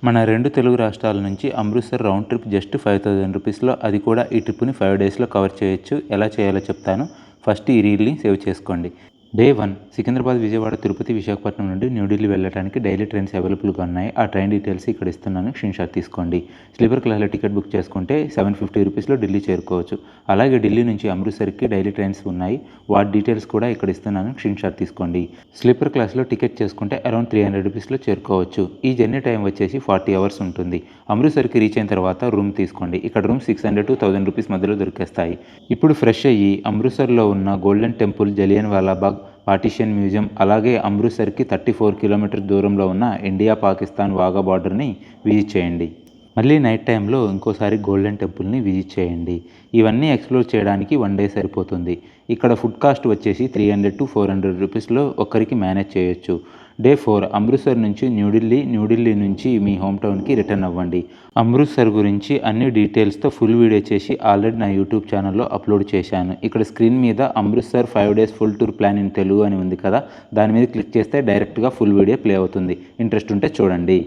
మన 2 తెలుగు రాష్ట్రాల నుంచి అమృత్సర్ రౌండ్ ట్రిప్ జస్ట్ 5000 రూపీస్లో, అది కూడా ఈ ట్రిప్ని 5 డేస్లో కవర్ చేయొచ్చు. ఎలా చేయాలో చెప్తాను. ఫస్ట్ ఈ రీల్ని సేవ్ చేసుకోండి. డే 1 సికింద్రాబాద్, విజయవాడ, తిరుపతి, విశాఖపట్నం నుండి న్యూఢిల్లీ వెళ్ళడానికి డైలీ ట్రైన్స్ అవైలబుల్గా ఉన్నాయి. ఆ ట్రైన్ డీటెయిల్స్ ఇక్కడ ఇస్తున్నాను, స్క్రీన్ షాట్ తీసుకోండి. స్లీపర్ క్లాస్లో టికెట్ బుక్ చేసుకుంటే 750 రూపీస్లో ఢిల్లీ చేరుకోవచ్చు. అలాగే ఢిల్లీ నుంచి అమృత్సర్కి డైలీ ట్రైన్స్ ఉన్నాయి. వాటి డీటెయిల్స్ కూడా ఇక్కడ ఇస్తున్నాను, స్క్రీన్ షాట్ తీసుకోండి. స్లీపర్ క్లాస్లో టికెట్ చేసుకుంటే అరౌండ్ 300 రూపీస్లో చేరుకోవచ్చు. ఈ జర్నీ టైం వచ్చేసి 40 అవర్స్ ఉంటుంది. అమృత్సర్కి రీచ్ అయిన తర్వాత రూమ్ తీసుకోండి. ఇక్కడ రూమ్ 600 to 1000 రూపీస్ మధ్యలో దొరికేస్తాయి. ఇప్పుడు ఫ్రెష్ అయ్యి అమృత్సర్లో ఉన్న golden temple, Jallian Wala Bagh, partition museum, అలాగే అమృత్సర్కి 34 కిలోమీటర్ దూరంలో ఉన్న ఇండియా పాకిస్తాన్ వాఘా బార్డర్ని విజిట్ చేయండి. మళ్ళీ నైట్ టైంలో ఇంకోసారి గోల్డెన్ టెంపుల్ని విజిట్ చేయండి. ఇవన్నీ ఎక్స్ప్లోర్ చేయడానికి 1 డే సరిపోతుంది. ఇక్కడ ఫుడ్ కాస్ట్ వచ్చేసి 300 to 400 రూపీస్లో ఒక్కరికి మేనేజ్ చేయొచ్చు. డే 4 అమృత్సర్ నుంచి న్యూఢిల్లీ నుంచి మీ హోమ్ టౌన్కి రిటర్న్ అవ్వండి. అమృత్సర్ గురించి అన్ని డీటెయిల్స్తో ఫుల్ వీడియో చేసి ఆల్రెడీ నా యూట్యూబ్ ఛానల్లో అప్లోడ్ చేశాను. ఇక్కడ స్క్రీన్ మీద Amritsar 5 days full tour plan in Telugu అని ఉంది కదా, దాని మీద క్లిక్ చేస్తే డైరెక్ట్గా ఫుల్ వీడియో ప్లే అవుతుంది. ఇంట్రెస్ట్ ఉంటే చూడండి.